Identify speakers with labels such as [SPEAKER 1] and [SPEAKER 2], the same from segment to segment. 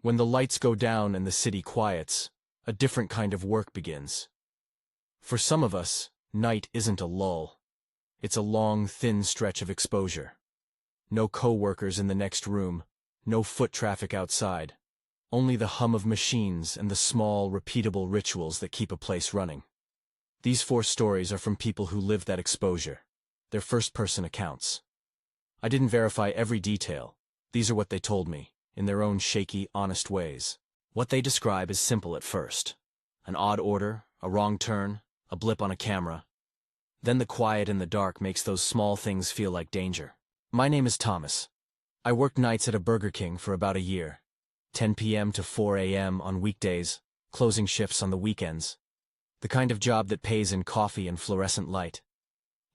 [SPEAKER 1] When the lights go down and the city quiets, a different kind of work begins. For some of us, night isn't a lull. It's a long, thin stretch of exposure. No co-workers in the next room, no foot traffic outside. Only the hum of machines and the small, repeatable rituals that keep a place running. These 4 stories are from people who lived that exposure. They're first-person accounts. I didn't verify every detail. These are what they told me, in their own shaky, honest ways. What they describe is simple at first. An odd order, a wrong turn, a blip on a camera. Then the quiet in the dark makes those small things feel like danger. My name is Thomas. I worked nights at a Burger King for about a year. 10 p.m. to 4 a.m. on weekdays, closing shifts on the weekends. The kind of job that pays in coffee and fluorescent light.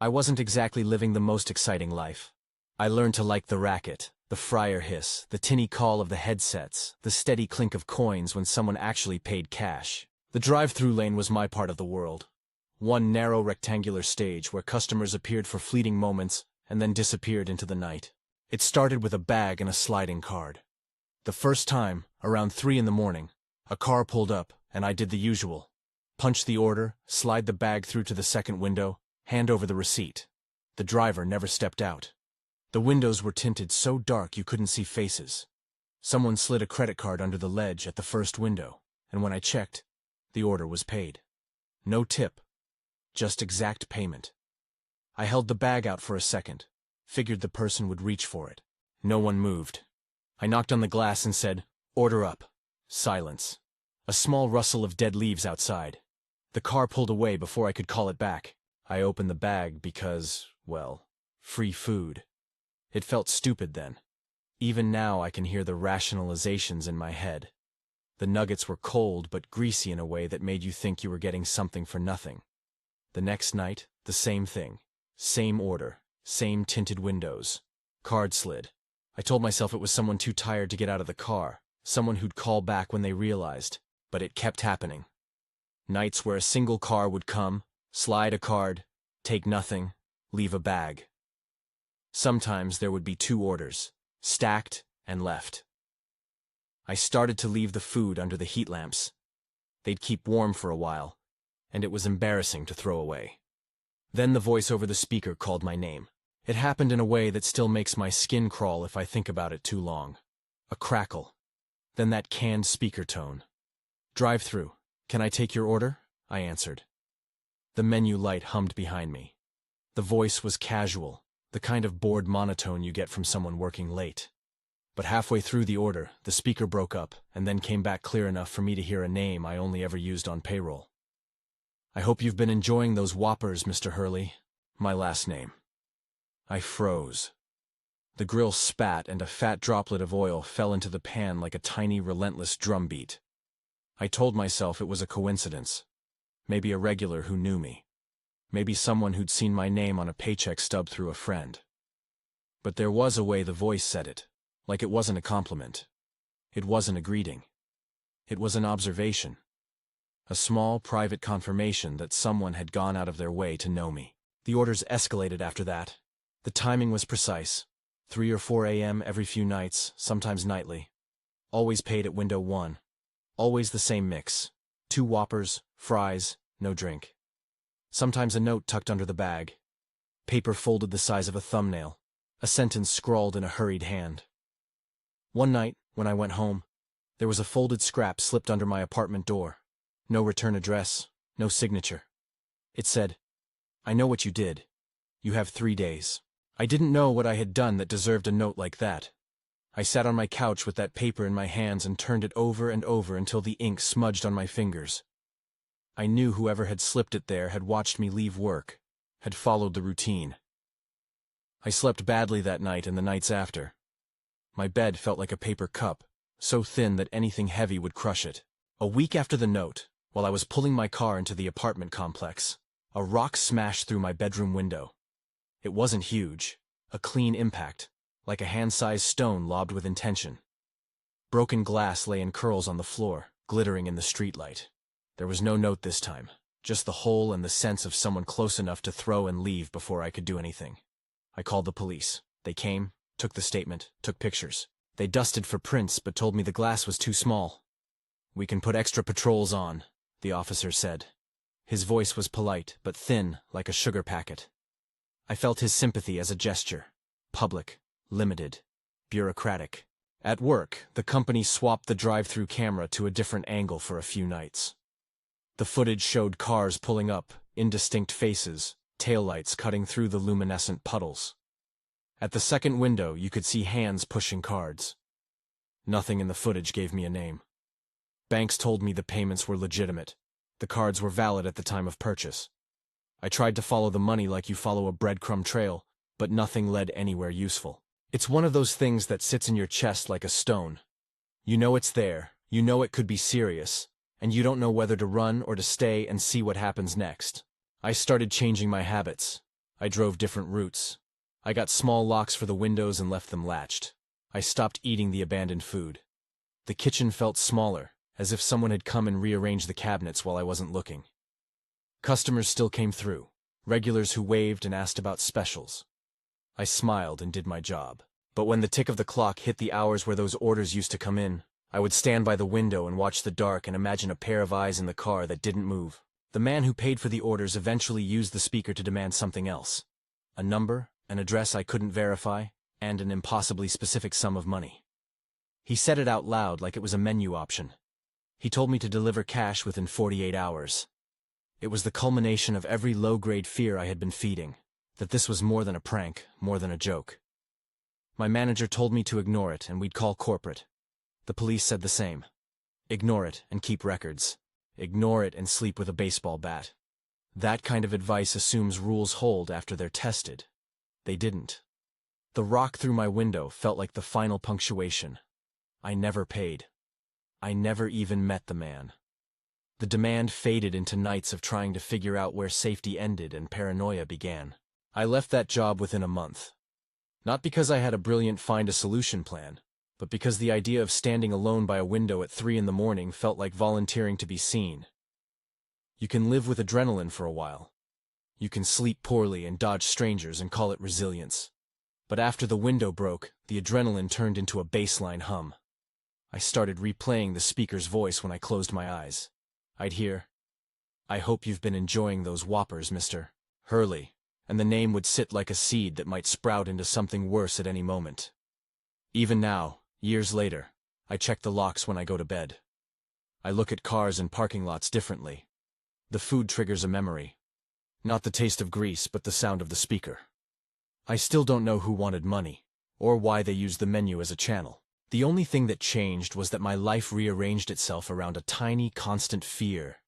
[SPEAKER 1] I wasn't exactly living the most exciting life. I learned to like the racket, the fryer hiss, the tinny call of the headsets, the steady clink of coins when someone actually paid cash. The drive-through lane was my part of the world. One narrow rectangular stage where customers appeared for fleeting moments and then disappeared into the night. It started with a bag and a sliding card. The first time, around 3 in the morning, a car pulled up and I did the usual. Punch the order, slide the bag through to the second window, hand over the receipt. The driver never stepped out. The windows were tinted so dark you couldn't see faces. Someone slid a credit card under the ledge at the first window, and when I checked, the order was paid. No tip, just exact payment. I held the bag out for a second, figured the person would reach for it. No one moved. I knocked on the glass and said, "Order up." Silence. A small rustle of dead leaves outside. The car pulled away before I could call it back. I opened the bag because, well, free food. It felt stupid then. Even now I can hear the rationalizations in my head. The nuggets were cold but greasy in a way that made you think you were getting something for nothing. The next night, the same thing. Same order, same tinted windows. Card slid. I told myself it was someone too tired to get out of the car, someone who'd call back when they realized, but it kept happening. Nights where a single car would come, slide a card, take nothing, leave a bag. Sometimes there would be 2 orders, stacked and left. I started to leave the food under the heat lamps. They'd keep warm for a while, and it was embarrassing to throw away. Then the voice over the speaker called my name. It happened in a way that still makes my skin crawl if I think about it too long. A crackle. Then that canned speaker tone. "Drive-through. Can I take your order?" I answered. The menu light hummed behind me. The voice was casual, the kind of bored monotone you get from someone working late. But halfway through the order, the speaker broke up and then came back clear enough for me to hear a name I only ever used on payroll. "I hope you've been enjoying those Whoppers, Mr. Hurley." My last name. I froze. The grill spat and a fat droplet of oil fell into the pan like a tiny, relentless drumbeat. I told myself it was a coincidence. Maybe a regular who knew me. Maybe someone who'd seen my name on a paycheck stub through a friend. But there was a way the voice said it, like it wasn't a compliment. It wasn't a greeting. It was an observation. A small, private confirmation that someone had gone out of their way to know me. The orders escalated after that. The timing was precise. 3 or 4 a.m. every few nights, sometimes nightly. Always paid at window 1. Always the same mix. 2 Whoppers, fries, no drink. Sometimes a note tucked under the bag. Paper folded the size of a thumbnail. A sentence scrawled in a hurried hand. One night, when I went home, there was a folded scrap slipped under my apartment door. No return address, no signature. It said, "I know what you did. You have 3 days." I didn't know what I had done that deserved a note like that. I sat on my couch with that paper in my hands and turned it over and over until the ink smudged on my fingers. I knew whoever had slipped it there had watched me leave work, had followed the routine. I slept badly that night and the nights after. My bed felt like a paper cup, so thin that anything heavy would crush it. A week after the note, while I was pulling my car into the apartment complex, a rock smashed through my bedroom window. It wasn't huge, a clean impact, like a hand-sized stone lobbed with intention. Broken glass lay in curls on the floor, glittering in the streetlight. There was no note this time, just the hole and the sense of someone close enough to throw and leave before I could do anything. I called the police. They came, took the statement, took pictures. They dusted for prints but told me the glass was too small. "We can put extra patrols on," the officer said. His voice was polite, but thin, like a sugar packet. I felt his sympathy as a gesture. Public, limited, bureaucratic. At work, the company swapped the drive-through camera to a different angle for a few nights. The footage showed cars pulling up, indistinct faces, taillights cutting through the luminescent puddles. At the second window, you could see hands pushing cards. Nothing in the footage gave me a name. Banks told me the payments were legitimate. The cards were valid at the time of purchase. I tried to follow the money like you follow a breadcrumb trail, but nothing led anywhere useful. It's one of those things that sits in your chest like a stone. You know it's there, you know it could be serious, and you don't know whether to run or to stay and see what happens next. I started changing my habits. I drove different routes. I got small locks for the windows and left them latched. I stopped eating the abandoned food. The kitchen felt smaller, as if someone had come and rearranged the cabinets while I wasn't looking. Customers still came through, regulars who waved and asked about specials. I smiled and did my job. But when the tick of the clock hit the hours where those orders used to come in, I would stand by the window and watch the dark and imagine a pair of eyes in the car that didn't move. The man who paid for the orders eventually used the speaker to demand something else. A number, an address I couldn't verify, and an impossibly specific sum of money. He said it out loud like it was a menu option. He told me to deliver cash within 48 hours. It was the culmination of every low-grade fear I had been feeding, that this was more than a prank, more than a joke. My manager told me to ignore it and we'd call corporate. The police said the same. Ignore it and keep records. Ignore it and sleep with a baseball bat. That kind of advice assumes rules hold after they're tested. They didn't. The rock through my window felt like the final punctuation. I never paid. I never even met the man. The demand faded into nights of trying to figure out where safety ended and paranoia began. I left that job within a month. Not because I had a brilliant find-a-solution plan, but because the idea of standing alone by a window at 3 in the morning felt like volunteering to be seen. You can live with adrenaline for a while. You can sleep poorly and dodge strangers and call it resilience. But after the window broke, the adrenaline turned into a baseline hum. I started replaying the speaker's voice when I closed my eyes. I'd hear, "I hope you've been enjoying those Whoppers, Mr. Hurley," and the name would sit like a seed that might sprout into something worse at any moment. Even now, years later, I check the locks when I go to bed. I look at cars and parking lots differently. The food triggers a memory. Not the taste of grease, but the sound of the speaker. I still don't know who wanted money, or why they used the menu as a channel. The only thing that changed was that my life rearranged itself around a tiny, constant fear.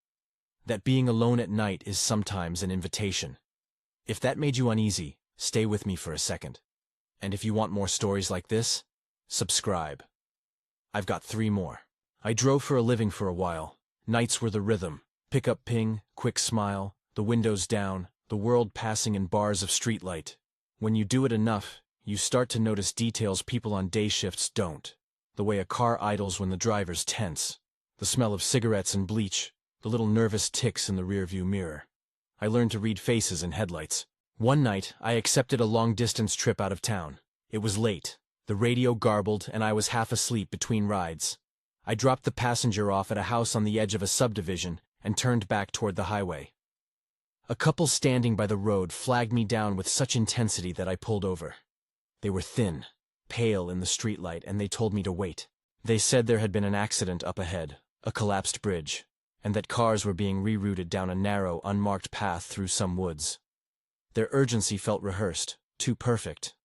[SPEAKER 1] That being alone at night is sometimes an invitation. If that made you uneasy, stay with me for a second. And if you want more stories like this, subscribe. I've got 3 more. I drove for a living for a while. Nights were the rhythm. Pickup ping, quick smile, the windows down, the world passing in bars of streetlight. When you do it enough, you start to notice details people on day shifts don't. The way a car idles when the driver's tense. The smell of cigarettes and bleach. The little nervous ticks in the rearview mirror. I learned to read faces in headlights. One night, I accepted a long-distance trip out of town. It was late. The radio garbled, and I was half asleep between rides. I dropped the passenger off at a house on the edge of a subdivision and turned back toward the highway. A couple standing by the road flagged me down with such intensity that I pulled over. They were thin, pale in the streetlight, and they told me to wait. They said there had been an accident up ahead, a collapsed bridge, and that cars were being rerouted down a narrow, unmarked path through some woods. Their urgency felt rehearsed, too perfect.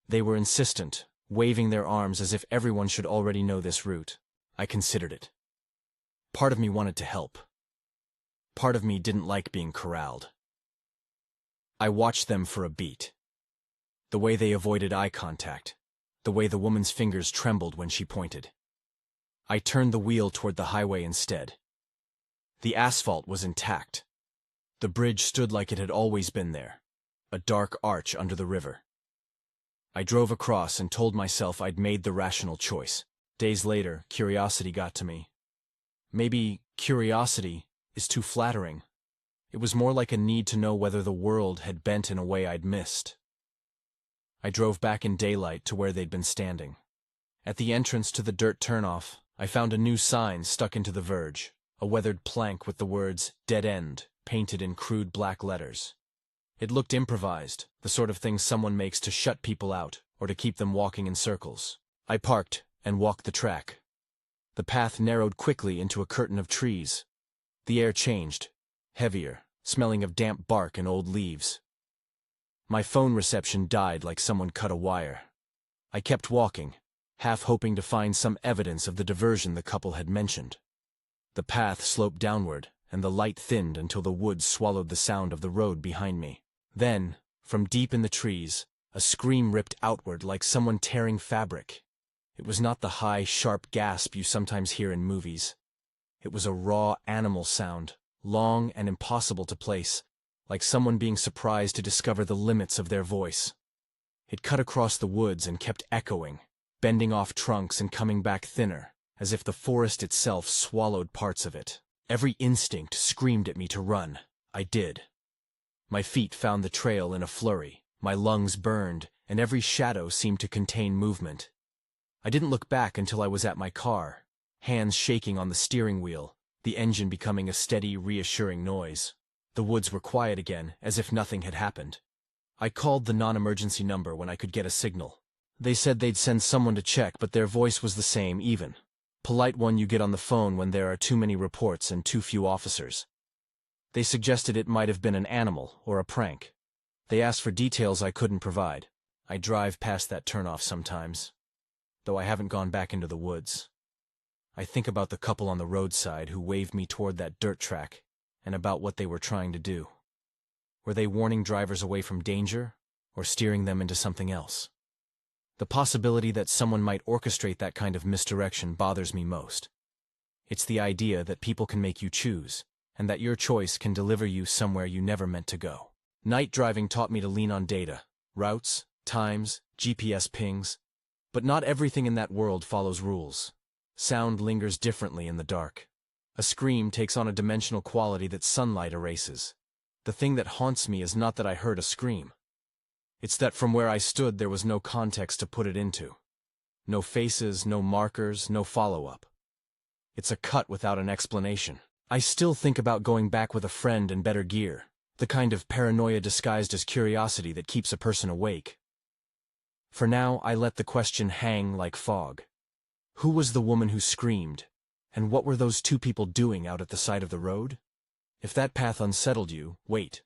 [SPEAKER 1] They were insistent, waving their arms as if everyone should already know this route. I considered it. Part of me wanted to help. Part of me didn't like being corralled. I watched them for a beat. The way they avoided eye contact, the way the woman's fingers trembled when she pointed. I turned the wheel toward the highway instead. The asphalt was intact. The bridge stood like it had always been there, a dark arch under the river. I drove across and told myself I'd made the rational choice. Days later, curiosity got to me. Maybe curiosity is too flattering. It was more like a need to know whether the world had bent in a way I'd missed. I drove back in daylight to where they'd been standing. At the entrance to the dirt turnoff, I found a new sign stuck into the verge, a weathered plank with the words "Dead End" painted in crude black letters. It looked improvised, the sort of thing someone makes to shut people out or to keep them walking in circles. I parked and walked the track. The path narrowed quickly into a curtain of trees. The air changed, heavier, smelling of damp bark and old leaves. My phone reception died like someone cut a wire. I kept walking, half hoping to find some evidence of the diversion the couple had mentioned. The path sloped downward, and the light thinned until the woods swallowed the sound of the road behind me. Then, from deep in the trees, a scream ripped outward like someone tearing fabric. It was not the high, sharp gasp you sometimes hear in movies. It was a raw animal sound, long and impossible to place, like someone being surprised to discover the limits of their voice. It cut across the woods and kept echoing, bending off trunks and coming back thinner, as if the forest itself swallowed parts of it. Every instinct screamed at me to run. I did. My feet found the trail in a flurry, my lungs burned, and every shadow seemed to contain movement. I didn't look back until I was at my car, hands shaking on the steering wheel, the engine becoming a steady, reassuring noise. The woods were quiet again, as if nothing had happened. I called the non-emergency number when I could get a signal. They said they'd send someone to check, but their voice was the same, even. Polite one you get on the phone when there are too many reports and too few officers. They suggested it might have been an animal or a prank. They asked for details I couldn't provide. I drive past that turnoff sometimes, though I haven't gone back into the woods. I think about the couple on the roadside who waved me toward that dirt track, and about what they were trying to do. Were they warning drivers away from danger, or steering them into something else? The possibility that someone might orchestrate that kind of misdirection bothers me most. It's the idea that people can make you choose, and that your choice can deliver you somewhere you never meant to go. Night driving taught me to lean on data, routes, times, GPS pings, but not everything in that world follows rules. Sound lingers differently in the dark. A scream takes on a dimensional quality that sunlight erases. The thing that haunts me is not that I heard a scream. It's that from where I stood there was no context to put it into. No faces, no markers, no follow-up. It's a cut without an explanation. I still think about going back with a friend in better gear, the kind of paranoia disguised as curiosity that keeps a person awake. For now, I let the question hang like fog. Who was the woman who screamed? And what were those two people doing out at the side of the road? If that path unsettled you, wait.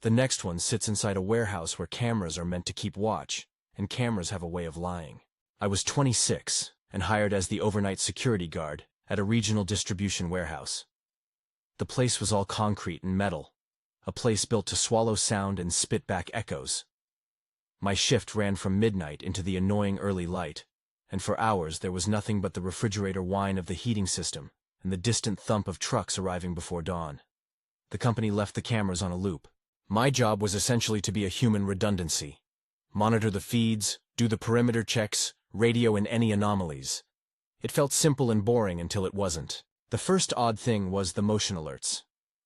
[SPEAKER 1] The next one sits inside a warehouse where cameras are meant to keep watch, and cameras have a way of lying. I was 26 and hired as the overnight security guard at a regional distribution warehouse. The place was all concrete and metal, a place built to swallow sound and spit back echoes. My shift ran from midnight into the annoying early light, and for hours there was nothing but the refrigerator whine of the heating system and the distant thump of trucks arriving before dawn. The company left the cameras on a loop. My job was essentially to be a human redundancy. Monitor the feeds, do the perimeter checks, radio in any anomalies. It felt simple and boring until it wasn't. The first odd thing was the motion alerts.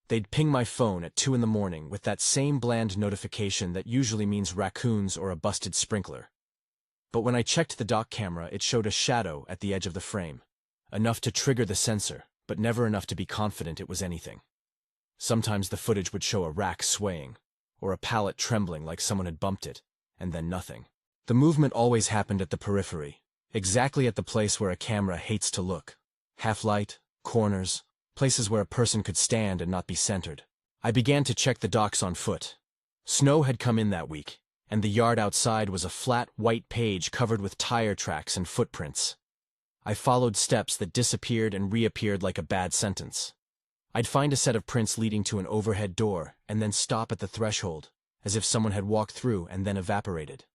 [SPEAKER 1] They'd ping my phone at 2 in the morning with that same bland notification that usually means raccoons or a busted sprinkler. But when I checked the dock camera, it showed a shadow at the edge of the frame. Enough to trigger the sensor, but never enough to be confident it was anything. Sometimes the footage would show a rack swaying, or a pallet trembling like someone had bumped it, and then nothing. The movement always happened at the periphery, exactly at the place where a camera hates to look. Half-light, corners, places where a person could stand and not be centered. I began to check the docks on foot. Snow had come in that week, and the yard outside was a flat, white page covered with tire tracks and footprints. I followed steps that disappeared and reappeared like a bad sentence. I'd find a set of prints leading to an overhead door and then stop at the threshold, as if someone had walked through and then evaporated.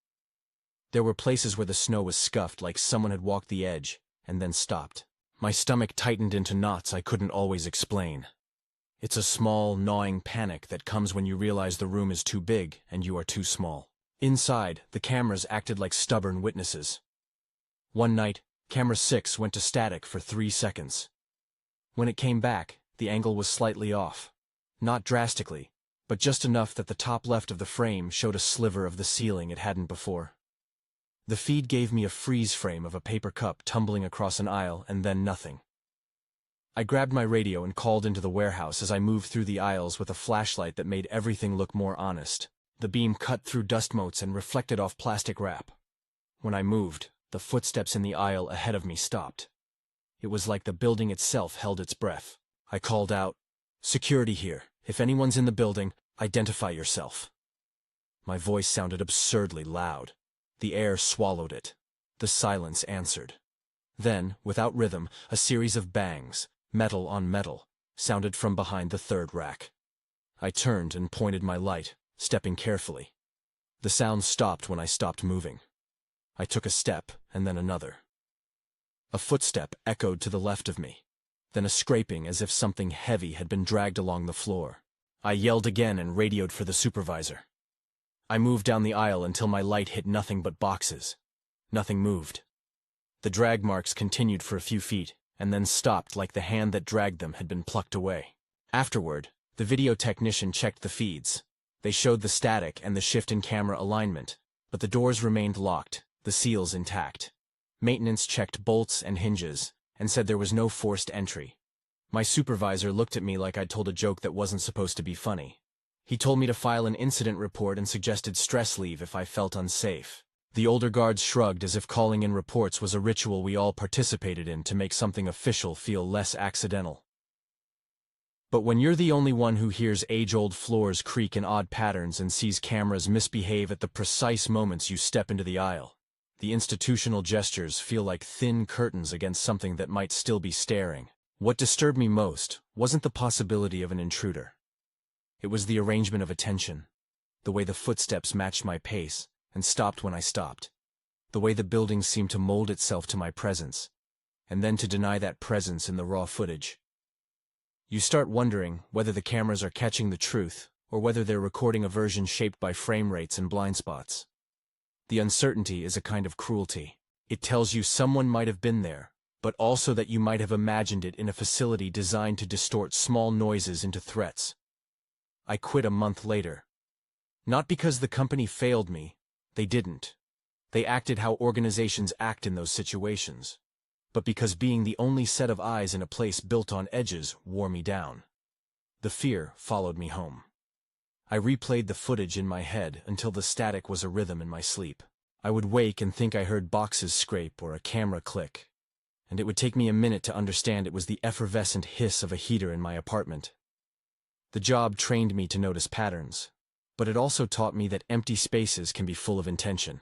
[SPEAKER 1] There were places where the snow was scuffed like someone had walked the edge and then stopped. My stomach tightened into knots I couldn't always explain. It's a small, gnawing panic that comes when you realize the room is too big and you are too small. Inside, the cameras acted like stubborn witnesses. One night, camera 6 went to static for 3 seconds. When it came back, the angle was slightly off. Not drastically, but just enough that the top left of the frame showed a sliver of the ceiling it hadn't before. The feed gave me a freeze frame of a paper cup tumbling across an aisle and then nothing. I grabbed my radio and called into the warehouse as I moved through the aisles with a flashlight that made everything look more honest. The beam cut through dust motes and reflected off plastic wrap. When I moved, the footsteps in the aisle ahead of me stopped. It was like the building itself held its breath. I called out, "Security here. If anyone's in the building, identify yourself." My voice sounded absurdly loud. The air swallowed it. The silence answered. Then, without rhythm, a series of bangs, metal on metal, sounded from behind the third rack. I turned and pointed my light, stepping carefully. The sound stopped when I stopped moving. I took a step, and then another. A footstep echoed to the left of me, then a scraping as if something heavy had been dragged along the floor. I yelled again and radioed for the supervisor. I moved down the aisle until my light hit nothing but boxes. Nothing moved. The drag marks continued for a few feet, and then stopped like the hand that dragged them had been plucked away. Afterward, the video technician checked the feeds. They showed the static and the shift in camera alignment, but the doors remained locked, the seals intact. Maintenance checked bolts and hinges, and said there was no forced entry. My supervisor looked at me like I'd told a joke that wasn't supposed to be funny. He told me to file an incident report and suggested stress leave if I felt unsafe. The older guards shrugged as if calling in reports was a ritual we all participated in to make something official feel less accidental. But when you're the only one who hears age-old floors creak in odd patterns and sees cameras misbehave at the precise moments you step into the aisle, the institutional gestures feel like thin curtains against something that might still be staring. What disturbed me most wasn't the possibility of an intruder. It was the arrangement of attention, the way the footsteps matched my pace and stopped when I stopped, the way the building seemed to mold itself to my presence, and then to deny that presence in the raw footage. You start wondering whether the cameras are catching the truth or whether they're recording a version shaped by frame rates and blind spots. The uncertainty is a kind of cruelty. It tells you someone might have been there, but also that you might have imagined it in a facility designed to distort small noises into threats. I quit a month later. Not because the company failed me. They didn't. They acted how organizations act in those situations. But because being the only set of eyes in a place built on edges wore me down. The fear followed me home. I replayed the footage in my head until the static was a rhythm in my sleep. I would wake and think I heard boxes scrape or a camera click, and it would take me a minute to understand it was the effervescent hiss of a heater in my apartment. The job trained me to notice patterns, but it also taught me that empty spaces can be full of intention.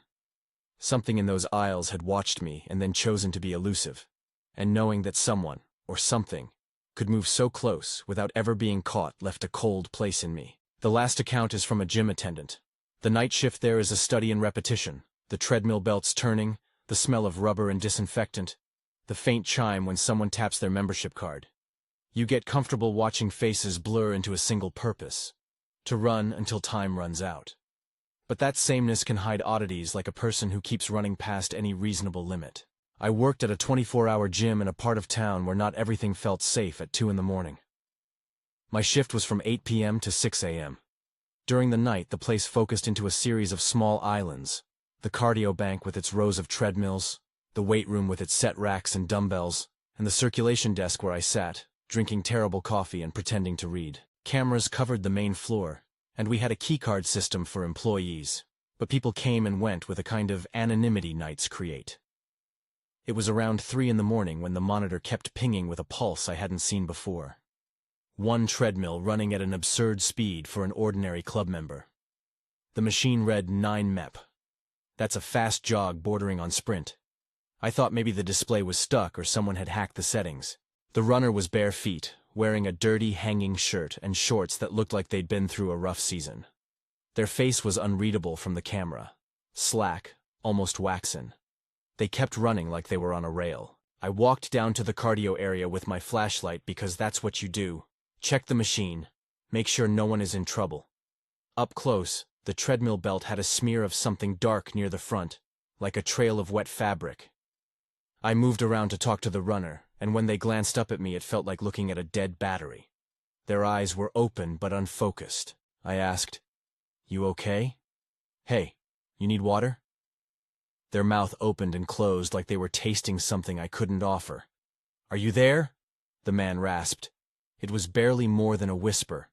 [SPEAKER 1] Something in those aisles had watched me and then chosen to be elusive, and knowing that someone, or something, could move so close without ever being caught left a cold place in me. The last account is from a gym attendant. The night shift there is a study in repetition, the treadmill belts turning, the smell of rubber and disinfectant, the faint chime when someone taps their membership card. You get comfortable watching faces blur into a single purpose, to run until time runs out. But that sameness can hide oddities like a person who keeps running past any reasonable limit. I worked at a 24-hour gym in a part of town where not everything felt safe at 2 in the morning. My shift was from 8 p.m. to 6 a.m. During the night, the place focused into a series of small islands, the cardio bank with its rows of treadmills, the weight room with its set racks and dumbbells, and the circulation desk where I sat, drinking terrible coffee and pretending to read. Cameras covered the main floor, and we had a keycard system for employees, but people came and went with a kind of anonymity nights create. It was around 3 in the morning when the monitor kept pinging with a pulse I hadn't seen before. One treadmill running at an absurd speed for an ordinary club member. The machine read 9 MEP. That's a fast jog bordering on sprint. I thought maybe the display was stuck or someone had hacked the settings. The runner was bare feet, wearing a dirty hanging shirt and shorts that looked like they'd been through a rough season. Their face was unreadable from the camera. Slack, almost waxen. They kept running like they were on a rail. I walked down to the cardio area with my flashlight because that's what you do. Check the machine. Make sure no one is in trouble. Up close, the treadmill belt had a smear of something dark near the front, like a trail of wet fabric. I moved around to talk to the runner, and when they glanced up at me it felt like looking at a dead battery. Their eyes were open but unfocused. I asked, "You okay? Hey, you need water?" Their mouth opened and closed like they were tasting something I couldn't offer. "Are you there?" the man rasped. It was barely more than a whisper,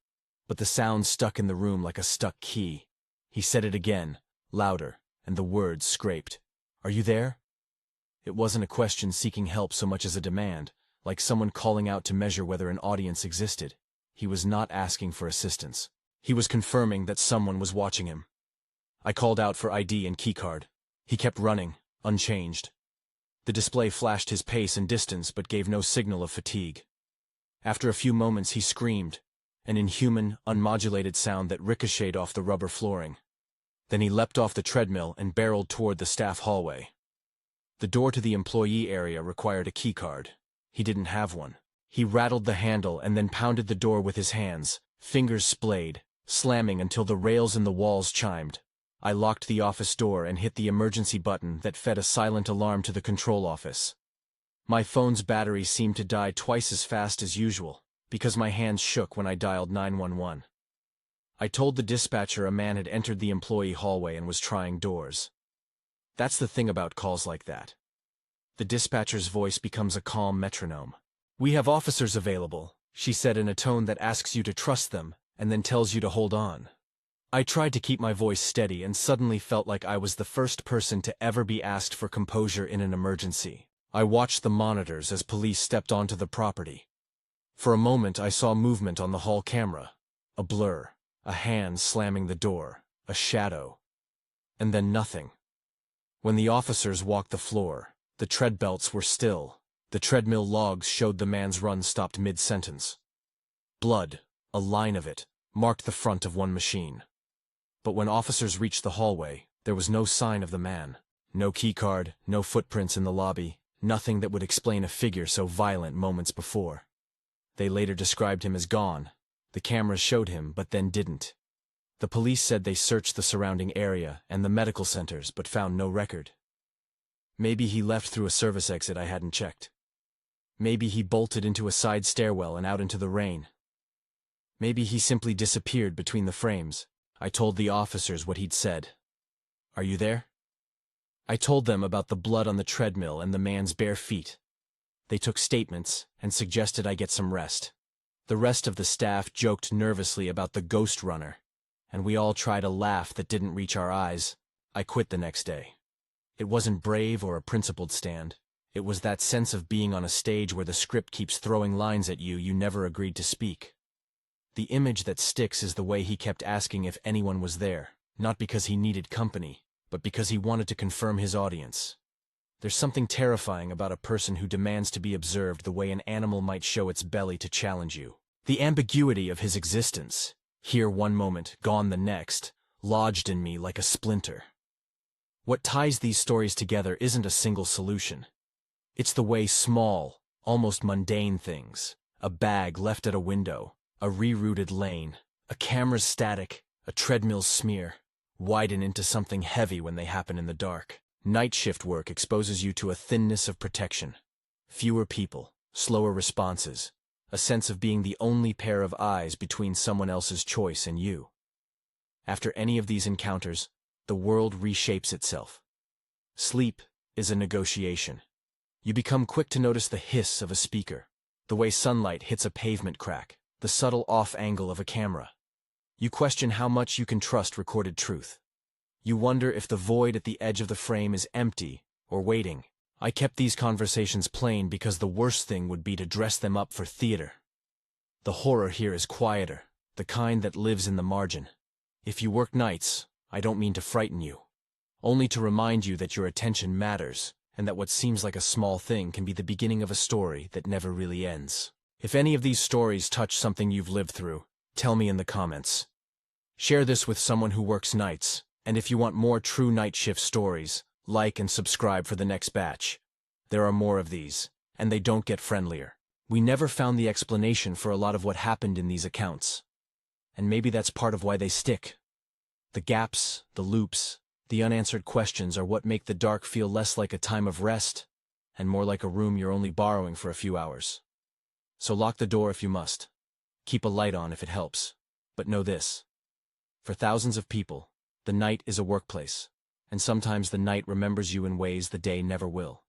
[SPEAKER 1] but the sound stuck in the room like a stuck key. He said it again, louder, and the words scraped. "Are you there?" It wasn't a question seeking help so much as a demand, like someone calling out to measure whether an audience existed. He was not asking for assistance. He was confirming that someone was watching him. I called out for ID and keycard. He kept running, unchanged. The display flashed his pace and distance but gave no signal of fatigue. After a few moments he screamed, an inhuman, unmodulated sound that ricocheted off the rubber flooring. Then he leapt off the treadmill and barreled toward the staff hallway. The door to the employee area required a keycard. He didn't have one. He rattled the handle and then pounded the door with his hands, fingers splayed, slamming until the rails in the walls chimed. I locked the office door and hit the emergency button that fed a silent alarm to the control office. My phone's battery seemed to die twice as fast as usual, because my hands shook when I dialed 911. I told the dispatcher a man had entered the employee hallway and was trying doors. That's the thing about calls like that. The dispatcher's voice becomes a calm metronome. "We have officers available," she said in a tone that asks you to trust them, and then tells you to hold on. I tried to keep my voice steady and suddenly felt like I was the first person to ever be asked for composure in an emergency. I watched the monitors as police stepped onto the property. For a moment I saw movement on the hall camera. A blur, a hand slamming the door, a shadow. And then nothing. When the officers walked the floor, the tread belts were still. The treadmill logs showed the man's run stopped mid-sentence. Blood, a line of it, marked the front of one machine. But when officers reached the hallway, there was no sign of the man. No keycard, no footprints in the lobby, nothing that would explain a figure so violent moments before. They later described him as gone. The cameras showed him, but then didn't. The police said they searched the surrounding area and the medical centers, but found no record. Maybe he left through a service exit I hadn't checked. Maybe he bolted into a side stairwell and out into the rain. Maybe he simply disappeared between the frames. I told the officers what he'd said. "Are you there?" I told them about the blood on the treadmill and the man's bare feet. They took statements and suggested I get some rest. The rest of the staff joked nervously about the ghost runner, and we all tried a laugh that didn't reach our eyes. I quit the next day. It wasn't brave or a principled stand. It was that sense of being on a stage where the script keeps throwing lines at you never agreed to speak. The image that sticks is the way he kept asking if anyone was there, not because he needed company, but because he wanted to confirm his audience. There's something terrifying about a person who demands to be observed the way an animal might show its belly to challenge you. The ambiguity of his existence, here one moment, gone the next, lodged in me like a splinter. What ties these stories together isn't a single solution. It's the way small, almost mundane things, a bag left at a window, a rerouted lane, a camera's static, a treadmill's smear, widen into something heavy when they happen in the dark. Night shift work exposes you to a thinness of protection. Fewer people, slower responses, a sense of being the only pair of eyes between someone else's choice and you. After any of these encounters, the world reshapes itself. Sleep is a negotiation. You become quick to notice the hiss of a speaker, the way sunlight hits a pavement crack, the subtle off-angle of a camera. You question how much you can trust recorded truth. You wonder if the void at the edge of the frame is empty or waiting. I kept these conversations plain because the worst thing would be to dress them up for theater. The horror here is quieter, the kind that lives in the margin. If you work nights, I don't mean to frighten you, only to remind you that your attention matters, and that what seems like a small thing can be the beginning of a story that never really ends. If any of these stories touch something you've lived through, tell me in the comments. Share this with someone who works nights, and if you want more true night shift stories, like and subscribe for the next batch. There are more of these, and they don't get friendlier. We never found the explanation for a lot of what happened in these accounts. And maybe that's part of why they stick. The gaps, the loops, the unanswered questions are what make the dark feel less like a time of rest, and more like a room you're only borrowing for a few hours. So lock the door if you must. Keep a light on if it helps. But know this. For thousands of people, the night is a workplace, and sometimes the night remembers you in ways the day never will.